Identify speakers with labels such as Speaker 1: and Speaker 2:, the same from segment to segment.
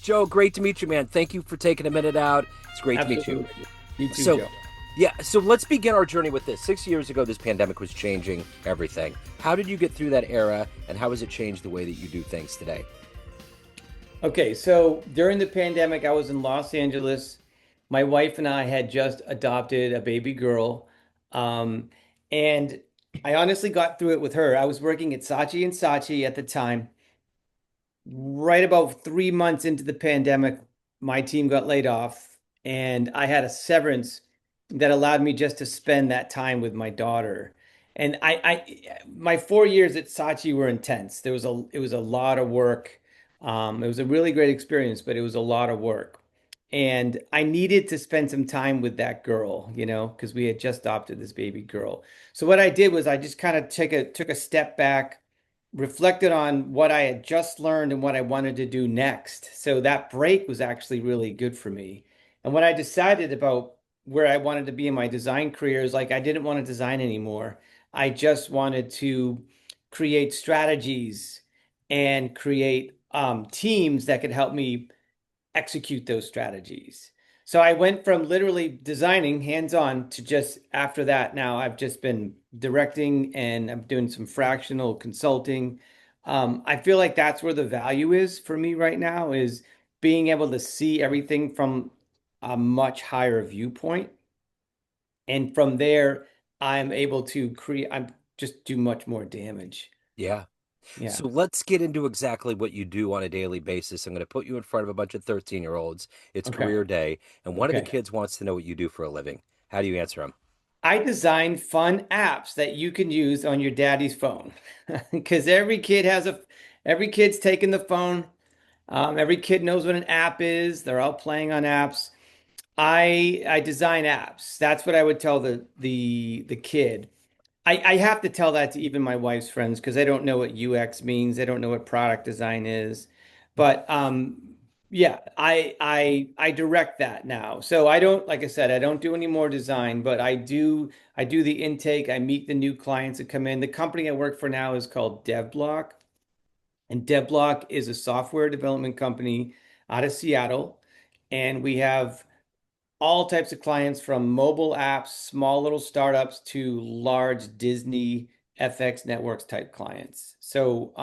Speaker 1: Joe, great to meet you, man. Thank you for taking a minute out. It's great to meet you.
Speaker 2: Absolutely. You too,
Speaker 1: So,
Speaker 2: Joe.
Speaker 1: yeah, so let's begin our journey with this. 6 years ago, this pandemic was changing everything. How did you get through that era, and how has it changed the way that you do things today?
Speaker 2: Okay, so during the pandemic, I was in Los Angeles. My wife and I had just adopted a baby girl. Um, and I honestly got through it with her. I was working at Saatchi and Saatchi at the time. Right about 3 months into the pandemic, my team got laid off, and I had a severance that allowed me just to spend that time with my daughter. And my 4 years at Saatchi were intense. It was a lot of work. It was a really great experience, but it was a lot of work. And I needed to spend some time with that girl, because we had just adopted this baby girl. So what I did was I just kind of took a step back, reflected on what I had just learned and what I wanted to do next. So that break was actually really good for me. And when I decided about where I wanted to be in my design career is like I didn't want to design anymore. I just wanted to create strategies and create teams that could help me execute those strategies. So I went from literally designing hands-on to just after that, now I've just been directing and I'm doing some fractional consulting. I feel like that's where the value is for me right now is being able to see everything from a much higher viewpoint. And from there, I'm able to I'm just do much more damage.
Speaker 1: Yeah.
Speaker 2: Yeah.
Speaker 1: So let's get into exactly what you do on a daily basis. I'm going to put you in front of a bunch of 13-year-olds. It's
Speaker 2: Okay.
Speaker 1: career day, and one of the
Speaker 2: Okay.
Speaker 1: kids wants to know what you do for a living. How do you answer them?
Speaker 2: I design fun apps that you can use on your daddy's phone because every kid's taking the phone. Every kid knows what an app is. They're all playing on apps. I design apps. That's what I would tell the kid. I have to tell that to even my wife's friends because they don't know what UX means. They don't know what product design is. But yeah, I direct that now. So I don't, like I said, I don't do any more design, but I do the intake. I meet the new clients that come in. The company I work for now is called DevBlock, and DevBlock is a software development company out of Seattle, and we have all types of clients from mobile apps, small little startups to large Disney FX networks type clients. So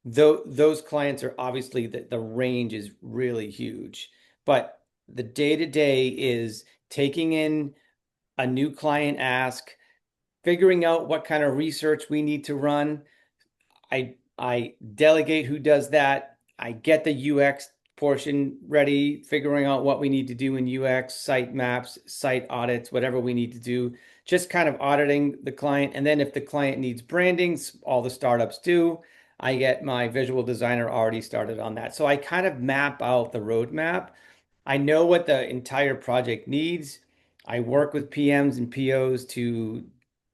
Speaker 2: those clients are obviously the range is really huge, but the day to day is taking in a new client ask, figuring out what kind of research we need to run. I delegate who does that. I get the UX portion ready, figuring out what we need to do in UX, site maps, site audits, whatever we need to do, just kind of auditing the client. And then if the client needs branding, all the startups do, I get my visual designer already started on that. So I kind of map out the roadmap. I know what the entire project needs. I work with PMs and POs to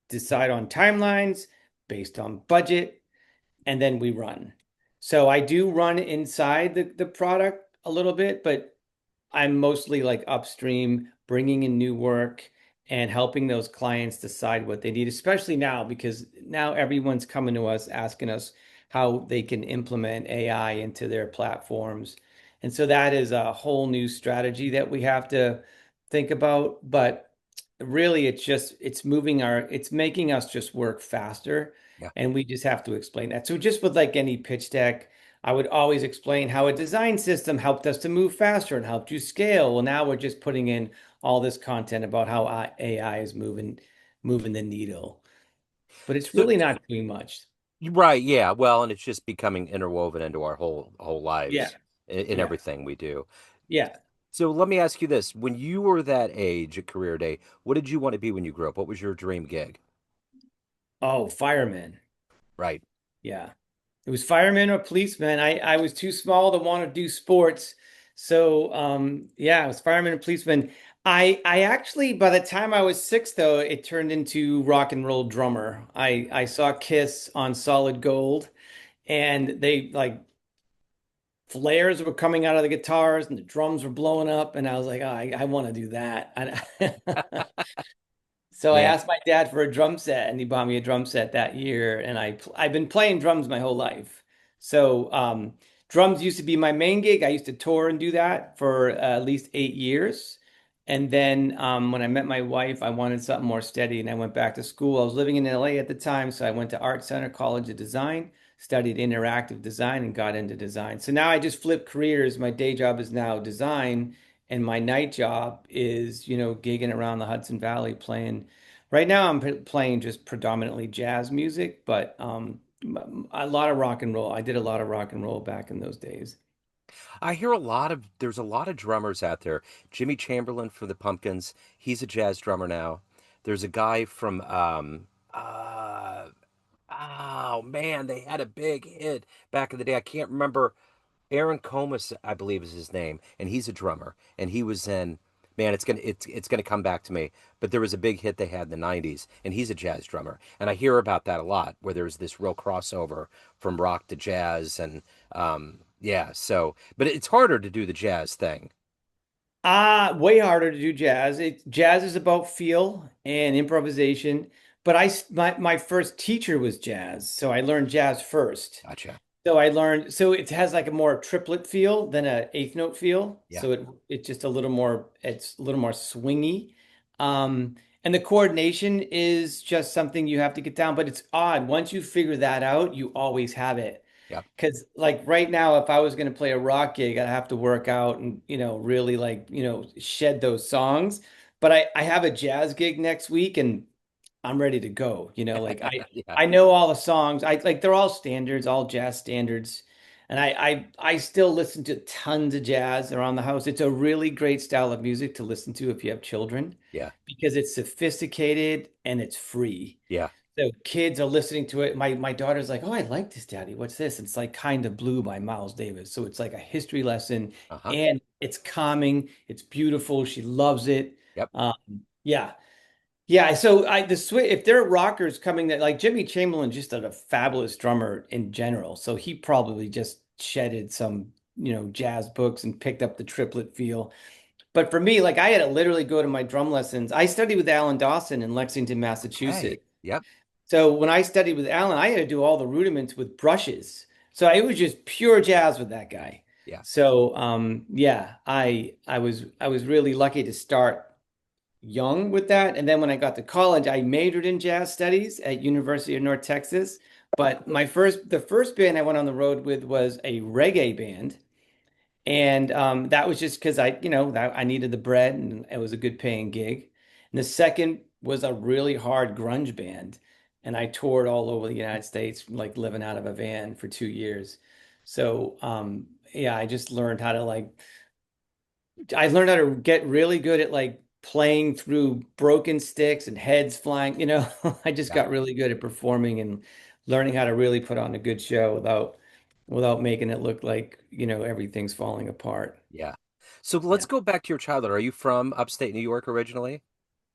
Speaker 2: decide on timelines based on budget, and then we run. So I do run inside the product a little bit, but I'm mostly like upstream, bringing in new work and helping those clients decide what they need, especially now because now everyone's coming to us asking us how they can implement AI into their platforms. And so that is a whole new strategy that we have to think about. But really, it's making us just work faster.
Speaker 1: Yeah.
Speaker 2: And we just have to explain that. So just with like any pitch deck, I would always explain how a design system helped us to move faster and helped you scale. Well, now we're just putting in all this content about how AI is moving the needle, but it's
Speaker 1: So,
Speaker 2: really not doing much.
Speaker 1: right, yeah. Well, and it's just becoming interwoven into our whole
Speaker 2: Yeah,
Speaker 1: lives in
Speaker 2: yeah,
Speaker 1: everything we do.
Speaker 2: yeah.
Speaker 1: So let me ask you this. When you were that age at career day, what did you want to be when you grew up? What was your dream gig?
Speaker 2: Oh, fireman.
Speaker 1: Right.
Speaker 2: Yeah. It was fireman or policeman. I was too small to want to do sports. So yeah, it was fireman and policeman. I actually by the time I was six though, it turned into rock and roll drummer. I saw Kiss on Solid Gold and they like flares were coming out of the guitars and the drums were blowing up and I was like, oh, I want to do that. So I
Speaker 1: Man,
Speaker 2: asked my dad for a drum set, and he bought me a drum set that year. And I've been playing drums my whole life. So Drums used to be my main gig. I used to tour and do that for at least 8 years. And then when I met my wife, I wanted something more steady and I went back to school. I was living in LA at the time, so I went to Art Center College of Design, studied interactive design, and got into design. So now I just flip careers. My day job is now design, and my night job is, gigging around the Hudson Valley playing. Right now, I'm playing just predominantly jazz music, but a lot of rock and roll. I did a lot of rock and roll back in those days.
Speaker 1: I hear there's a lot of drummers out there. Jimmy Chamberlain from the Pumpkins, he's a jazz drummer now. There's a guy from oh man, they had a big hit back in the day. I can't remember. Aaron Comas, I believe, is his name, and he's a drummer. And he was in, man, it's gonna come back to me. But there was a big hit they had in the '90s, and he's a jazz drummer. And I hear about that a lot, where there's this real crossover from rock to jazz, and yeah. So, but it's harder to do the jazz thing.
Speaker 2: Way harder to do jazz. Jazz is about feel and improvisation. But my first teacher was jazz, so I learned jazz first.
Speaker 1: Gotcha.
Speaker 2: So it has like a more triplet feel than a eighth note feel.
Speaker 1: Yeah.
Speaker 2: So it's just it's a little more swingy. And the coordination is just something you have to get down, but it's odd. Once you figure that out, you always have it.
Speaker 1: Yeah.
Speaker 2: Because like right now, if I was going to play a rock gig, I'd have to work out and, really like, shed those songs. But I have a jazz gig next week and I'm ready to go. Like
Speaker 1: Yeah.
Speaker 2: I know all the songs. I like they're all standards, all jazz standards. And I still listen to tons of jazz around the house. It's a really great style of music to listen to if you have children
Speaker 1: Yeah.
Speaker 2: because it's sophisticated and it's free.
Speaker 1: Yeah.
Speaker 2: So kids are listening to it. My daughter's like, "Oh, I like this, Daddy. What's this?" It's like Kind of Blue by Miles Davis. So it's like a history lesson
Speaker 1: Uh-huh.
Speaker 2: and it's calming. It's beautiful. She loves it.
Speaker 1: Yep.
Speaker 2: Um, yeah. Yeah, so if there are rockers coming that like Jimmy Chamberlain just a fabulous drummer in general. So he probably just shedded some, jazz books and picked up the triplet feel. But for me, like I had to literally go to my drum lessons. I studied with Alan Dawson in Lexington,
Speaker 1: Okay.
Speaker 2: Massachusetts.
Speaker 1: Yep.
Speaker 2: So when I studied with Alan, I had to do all the rudiments with brushes. So it was just pure jazz with that guy.
Speaker 1: Yeah.
Speaker 2: So yeah, I was really lucky to start young with that. And then when I got to college, I majored in jazz studies at University of North Texas. But the first band I went on the road with was a reggae band. And that was just because that I needed the bread and it was a good paying gig. And the second was a really hard grunge band. And I toured all over the United States, like living out of a van for 2 years. So yeah, I learned how to get really good at like playing through broken sticks and heads flying. I just
Speaker 1: Yeah.
Speaker 2: got really good at performing and learning how to really put on a good show without making it look like, everything's falling apart.
Speaker 1: Yeah. So
Speaker 2: Yeah.
Speaker 1: let's go back to your childhood. Are you from upstate New York originally?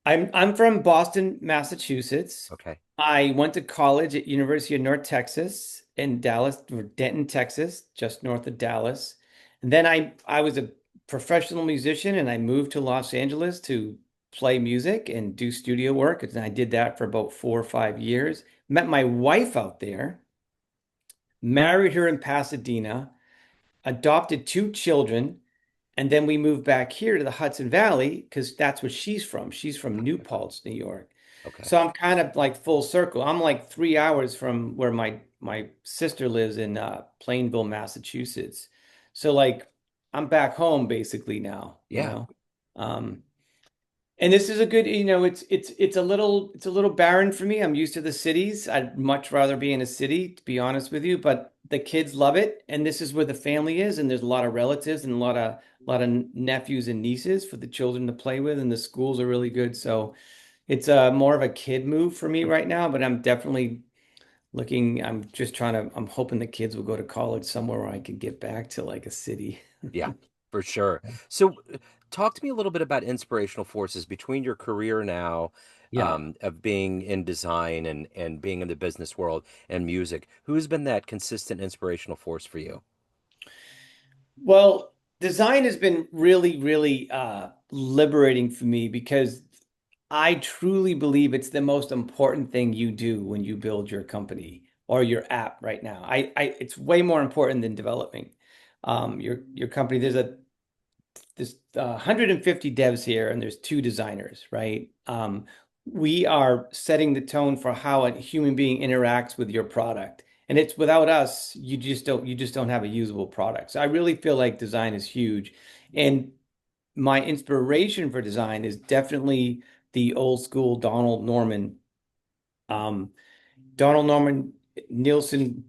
Speaker 2: I'm from Boston, Massachusetts.
Speaker 1: Okay.
Speaker 2: I went to college at University of North Texas in Dallas or Denton, Texas, just north of Dallas. And then I was a professional musician and I moved to Los Angeles to play music and do studio work. And I did that for about 4 or 5 years. Met my wife out there, married her in Pasadena, adopted 2 children, and then we moved back here to the Hudson Valley because that's where she's from. She's from New Paltz, New York.
Speaker 1: Okay.
Speaker 2: So I'm kind of like full circle. I'm like 3 hours from where my sister lives in Plainville, Massachusetts. So like I'm back home basically now,
Speaker 1: Yeah.
Speaker 2: Um, and this is a good, it's a little barren for me. I'm used to the cities. I'd much rather be in a city, to be honest with you, but the kids love it. And this is where the family is, and there's a lot of relatives and a lot of nephews and nieces for the children to play with, and the schools are really good. So it's more of a kid move for me right now, but I'm definitely I'm hoping the kids will go to college somewhere where I can get back to like a city.
Speaker 1: Yeah, for sure. So, talk to me a little bit about inspirational forces between your career now,
Speaker 2: Yeah.
Speaker 1: of being in design and being in the business world and music. Who has been that consistent inspirational force for you?
Speaker 2: Well, design has been really, really liberating for me because I truly believe it's the most important thing you do when you build your company or your app right now. It's way more important than developing. your company. There's 150 devs here, and there's two designers, right? We are setting the tone for how a human being interacts with your product. And it's without us, you just don't have a usable product. So I really feel like design is huge. And my inspiration for design is definitely the old school Donald Norman. Um, Donald Norman, Nielsen,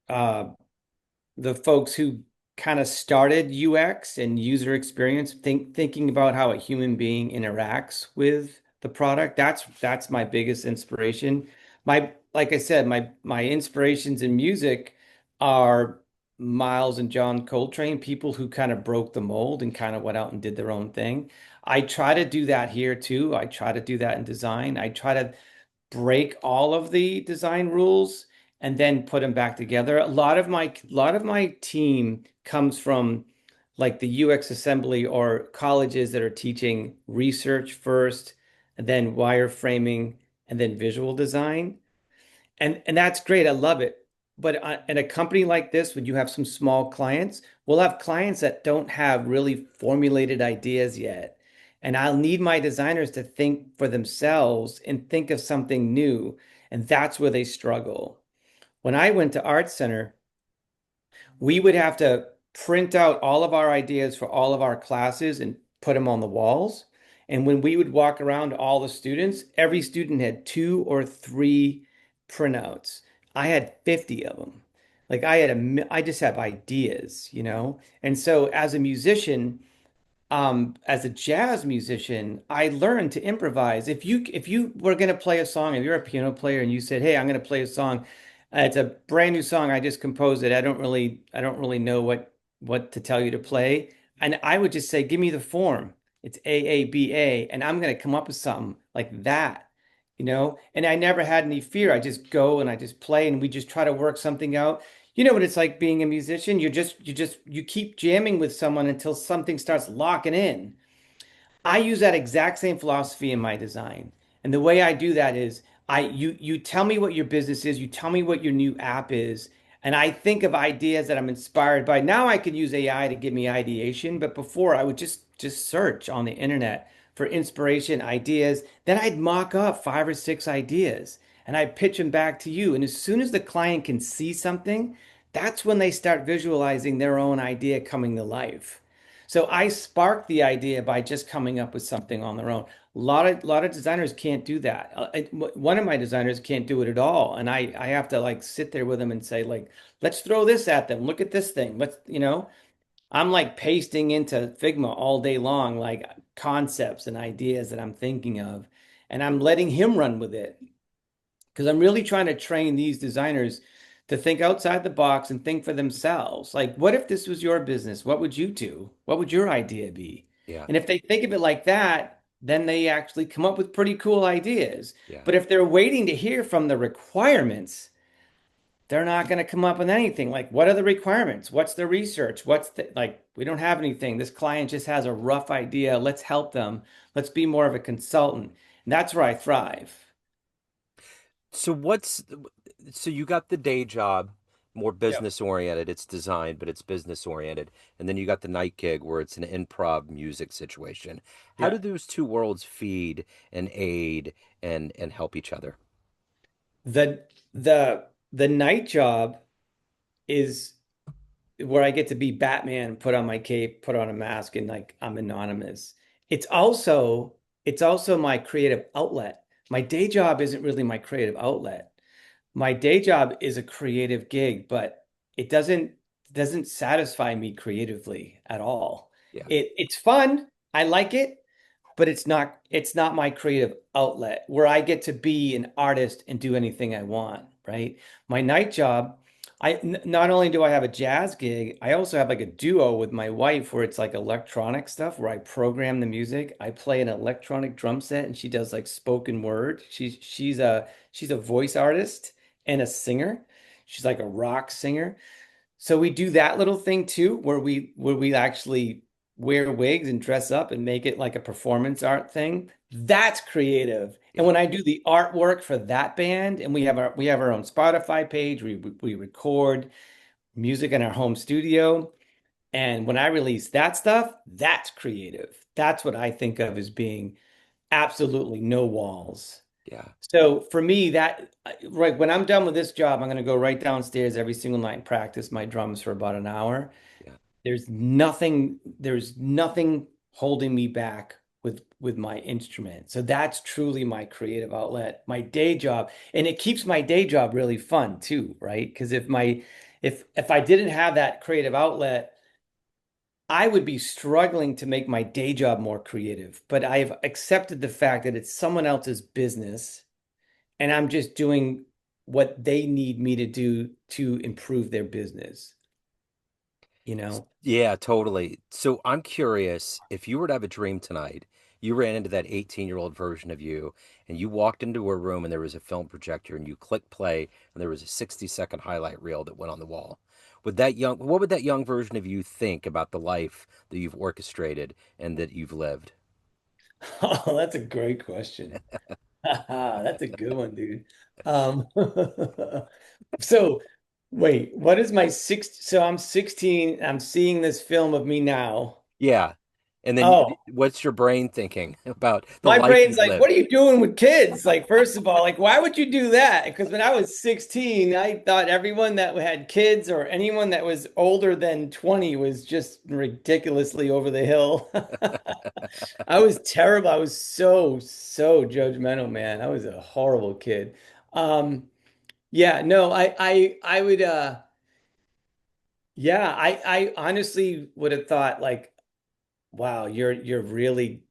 Speaker 2: uh, the folks who kind of started UX and user experience, thinking about how a human being interacts with the product. That's my biggest inspiration. Like I said, my inspirations in music are Miles and John Coltrane, people who kind of broke the mold and kind of went out and did their own thing. I try to do that here too. I try to do that in design. I try to break all of the design rules and then put them back together. A lot of my team comes from like the UX assembly or colleges that are teaching research first, and then wireframing, and then visual design. And that's great. I love it. But in a company like this, when you have some small clients, we'll have clients that don't have really formulated ideas yet. And I'll need my designers to think for themselves and think of something new. And that's where they struggle. When I went to Art Center, we would have to print out all of our ideas for all of our classes and put them on the walls. And when we would walk around to all the students, every student had two or three printouts. I had 50 of them. Like I just have ideas, you know? And so as a musician, as a jazz musician, I learned to improvise. If you were going to play a song, if you're a piano player and you said, "Hey, I'm going to play a song. It's a brand new song. I just composed it. I don't really know what to tell you to play." And I would just say, "Give me the form. It's AABA, and I'm going to come up with something like that." You know? And I never had any fear. I just go and I just play and we just try to work something out. You know what it's like being a musician? You keep jamming with someone until something starts locking in. I use that exact same philosophy in my design. And the way I do that is you tell me what your business is, you tell me what your new app is, and I think of ideas that I'm inspired by. Now I could use AI to give me ideation, but before I would just search on the internet for inspiration, ideas. Then I'd mock up 5 or 6 ideas and I'd pitch them back to you. And as soon as the client can see something, that's when they start visualizing their own idea coming to life. So I sparked the idea by just coming up with something on their own. A lot of designers can't do that. One of my designers can't do it at all, and I have to like sit there with them and say like, let's throw this at them. Look at this thing. I'm like pasting into Figma all day long, like concepts and ideas that I'm thinking of, and I'm letting him run with it because I'm really trying to train these designers to think outside the box and think for themselves. Like, what if this was your business? What would you do? What would your idea be?
Speaker 1: Yeah.
Speaker 2: And if they think of it like that, then they actually come up with pretty cool ideas.
Speaker 1: Yeah.
Speaker 2: But if they're waiting to hear from the requirements, they're not going to come up with anything. Like, what are the requirements? What's the research? We don't have anything. This client just has a rough idea. Let's help them. Let's be more of a consultant. And that's where I thrive.
Speaker 1: So what's so you got the day job, more
Speaker 2: Yep.
Speaker 1: business oriented. It's design, but it's business oriented. And then you got the night gig where it's an improv music situation. How do
Speaker 2: Yeah.
Speaker 1: those two worlds feed and aid and help each other?
Speaker 2: The the night job is where I get to be Batman, put on my cape, put on a mask, and like I'm anonymous. It's also it's also my creative outlet. My day job isn't really my creative outlet. My day job is a creative gig, but it doesn't satisfy me creatively at all.
Speaker 1: Yeah.
Speaker 2: It's fun. I like it, but it's not my creative outlet where I get to be an artist and do anything I want, right? My night job, not only do I have a jazz gig, I also have like a duo with my wife where it's like electronic stuff where I program the music. I play an electronic drum set and she does like spoken word. She's a voice artist and a singer. She's like a rock singer. So we do that little thing too, where we actually wear wigs and dress up and make it like a performance art thing. That's creative. And
Speaker 1: Yeah.
Speaker 2: when I do the artwork for that band, and we have our own Spotify page, we record music in our home studio. And when I release that stuff, that's creative. That's what I think of as being absolutely no walls.
Speaker 1: Yeah.
Speaker 2: So for me, that right when I'm done with this job, I'm going to go right downstairs every single night and practice my drums for about an hour.
Speaker 1: Yeah.
Speaker 2: There's nothing holding me back with my instrument. So that's truly my creative outlet, my day job, and it keeps my day job really fun too, right? Because if I didn't have that creative outlet, I would be struggling to make my day job more creative. But I've accepted the fact that it's someone else's business and I'm just doing what they need me to do to improve their business, you know?
Speaker 1: Yeah, totally. So I'm curious if you were to have a dream tonight, you ran into that 18-year-old version of you, and you walked into a room and there was a film projector and you clicked play and there was a 60-second highlight reel that went on the wall. What would that young version of you think about the life that you've orchestrated and that you've lived?
Speaker 2: Oh, that's a great question. That's a good one, dude. Um, so wait, what is my six? So I'm 16. I'm seeing this film of me now.
Speaker 1: Yeah. And then
Speaker 2: Oh,
Speaker 1: what's your brain thinking about the
Speaker 2: my
Speaker 1: life
Speaker 2: brain's
Speaker 1: you've
Speaker 2: like, what
Speaker 1: lived?
Speaker 2: are you doing with kids? Like, first of all, like, why would you do that? Because when I was 16, I thought everyone that had kids or anyone that was older than 20 was just ridiculously over the hill. I was terrible. I was so judgmental, man. I was a horrible kid. Um, yeah, no, I would yeah, I honestly would have thought like, wow, you're really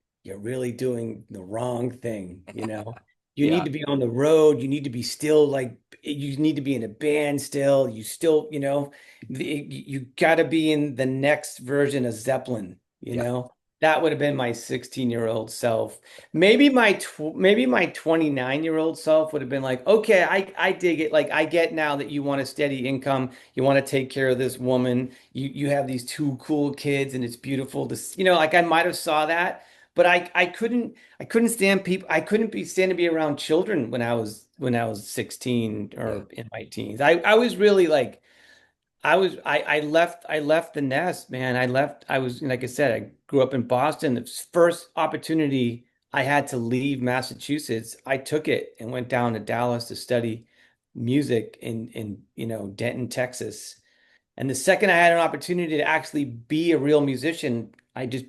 Speaker 2: doing the wrong thing, you know? You need
Speaker 1: Yeah.
Speaker 2: to be on the road, you need to be still like you need to be in a band still. You still, you got to be in the next version of Zeppelin, you
Speaker 1: Yeah.
Speaker 2: know? That would have been my 16-year-old self. Maybe my 29-year-old self would have been like, "Okay, I dig it. Like I get now that you want a steady income, you want to take care of this woman, you have these two cool kids and it's beautiful to like I might have saw that, but I couldn't stand people. I couldn't stand to be around children when I was 16
Speaker 1: Yeah.
Speaker 2: or in my teens. I was really like I left the nest, man. I was, like I said, I grew up in Boston. The first opportunity I had to leave Massachusetts, I took it and went down to Dallas to study music in Denton, Texas. And the second I had an opportunity to actually be a real musician, I just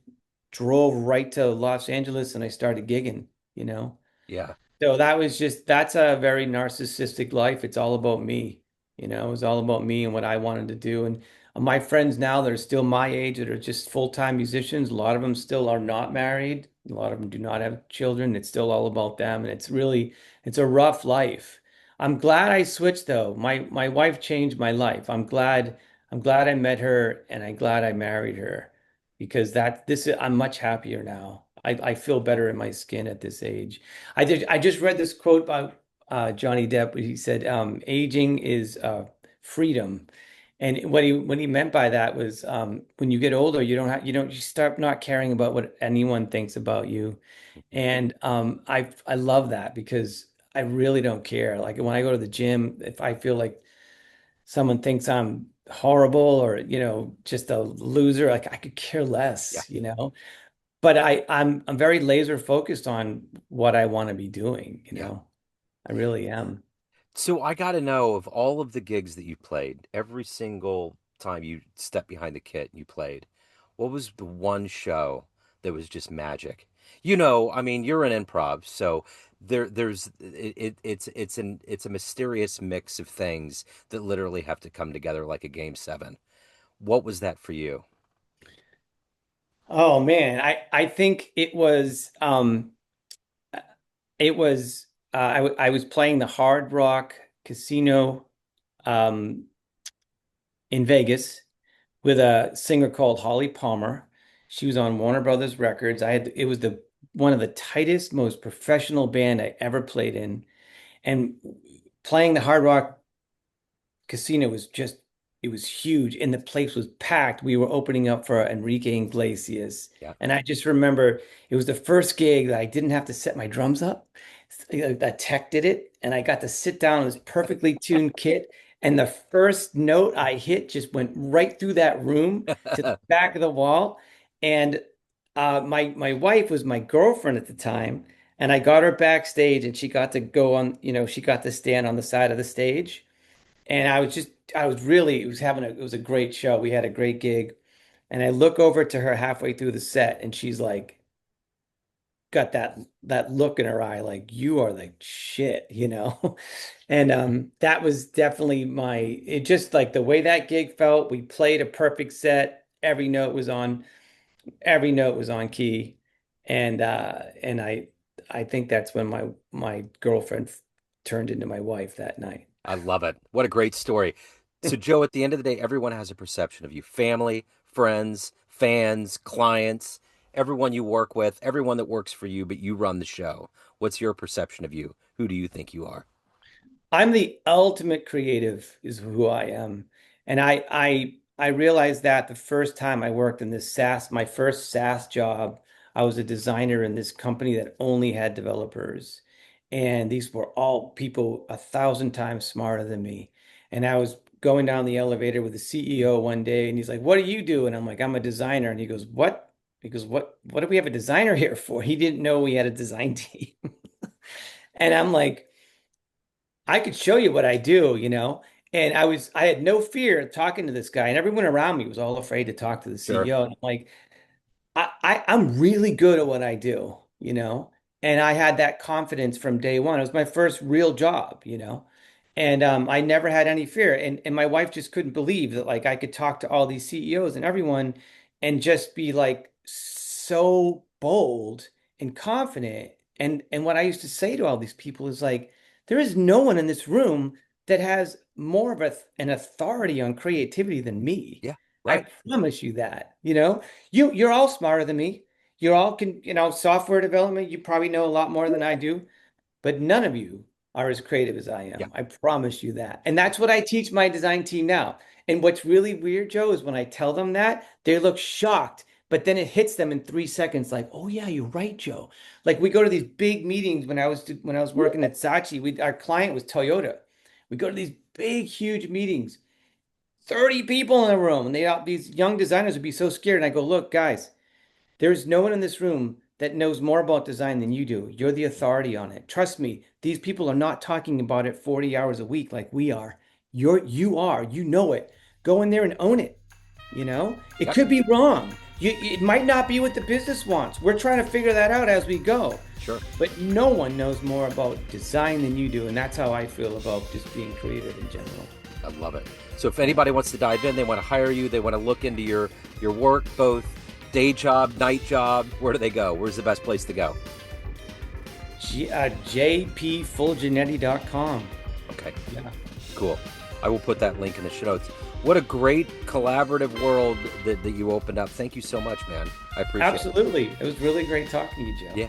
Speaker 2: drove right to Los Angeles and I started gigging.
Speaker 1: Yeah.
Speaker 2: So that's a very narcissistic life. It's all about me. It was all about me and what I wanted to do. And my friends now that are still my age that are just full-time musicians, a lot of them still are not married. A lot of them do not have children. It's still all about them. And it's a rough life. I'm glad I switched though. My wife changed my life. I'm glad I met her and I'm glad I married her because I'm much happier now. I feel better in my skin at this age. I just read this quote by Johnny Depp. He said, "Aging is freedom," and what he meant by that was when you get older, you start not caring about what anyone thinks about you, and I love that because I really don't care. Like when I go to the gym, if I feel like someone thinks I'm horrible or just a loser, like I could care
Speaker 1: Yeah.
Speaker 2: less. But I'm very laser focused on what I want to be doing, you
Speaker 1: Yeah.
Speaker 2: know. I really am.
Speaker 1: So I got to know of all of the gigs that you played, every single time you stepped behind the kit and you played, what was the one show that was just magic? I mean, you're an improv, so it's a mysterious mix of things that literally have to come together like a game seven. What was that for you?
Speaker 2: Oh man, I think I was playing the Hard Rock Casino um in Vegas with a singer called Holly Palmer. She was on Warner Brothers Records. It was the one of the tightest, most professional band I ever played in. And playing the Hard Rock Casino it was huge and the place was packed. We were opening up for Enrique Iglesias.
Speaker 1: Yeah.
Speaker 2: And I just remember it was the first gig that I didn't have to set my drums up. A tech did it, and I got to sit down in this perfectly tuned kit. And the first note I hit just went right through that room to the back of the wall. And my wife was my girlfriend at the time, and I got her backstage, and she got to go on, she got to stand on the side of the stage. And I was really, it was a great show. We had a great gig. And I look over to her halfway through the set, and she's like, got that look in her eye, like you are like shit. And that was definitely it just like the way that gig felt. We played a perfect set. Every note was on key. And I think that's when my girlfriend turned into my wife that night.
Speaker 1: I love it. What a great story. So, Joe, at the end of the day, everyone has a perception of you: family, friends, fans, clients, everyone you work with, everyone that works for you, but you run the show. What's your perception of you? Who do you think you are?
Speaker 2: I'm the ultimate creative is who I am. And I realized that the first time I worked in this SaaS, my first SaaS job, I was a designer in this company that only had developers. And these were all people 1,000 times smarter than me. And I was going down the elevator with the CEO one day, and he's like, "What do you do?" And I'm like, "I'm a designer." And he goes, "What?" He goes, "What do we have a designer here for?" He didn't know we had a design team. And I'm like, I could show you what I do. And I had no fear talking to this guy, and everyone around me was all afraid to talk to the
Speaker 1: Sure.
Speaker 2: CEO. And I'm like, I'm really good at what I do. And I had that confidence from day one. It was my first real job. And I never had any fear. And my wife just couldn't believe that like I could talk to all these CEOs and everyone and just be like so bold and confident. And what I used to say to all these people is like, there is no one in this room that has more of an authority on creativity than me.
Speaker 1: Yeah,
Speaker 2: I
Speaker 1: right.
Speaker 2: promise you that. You're all smarter than me. You're all software development, you probably know a lot more than I do, but none of you are as creative as I
Speaker 1: Yeah,
Speaker 2: am. I promise you that. And that's what I teach my design team now. And what's really weird, Joe, is when I tell them that, they look shocked, but then it hits them in 3 seconds like, "Oh yeah, you're right, Joe." Like we go to these big meetings when I was working at Saatchi, our client was Toyota. We go to these big, huge meetings. 30 people in the room, and these young designers would be so scared. And I go, "Look, guys, there's no one in this room that knows more about design than you do. You're the authority on it. Trust me, these people are not talking about it 40 hours a week like we are. You know it. Go in there and own it. It
Speaker 1: yep,
Speaker 2: could be wrong. It might not be what the business wants. We're trying to figure that out as we go.
Speaker 1: sure.
Speaker 2: But no one knows more about design than you do. And that's how I feel about just being creative in general.
Speaker 1: I love it. So if anybody wants to dive in, they want to hire you, they want to look into your work, both day job, night job, where do they go? Where's the best place to go?
Speaker 2: jpfulginetti.com.
Speaker 1: Okay,
Speaker 2: Yeah.
Speaker 1: cool. I will put that link in the show notes. What a great collaborative world that you opened up. Thank you so much, man. I appreciate it.
Speaker 2: Absolutely. It was really great talking to you, Joe.
Speaker 1: Yeah.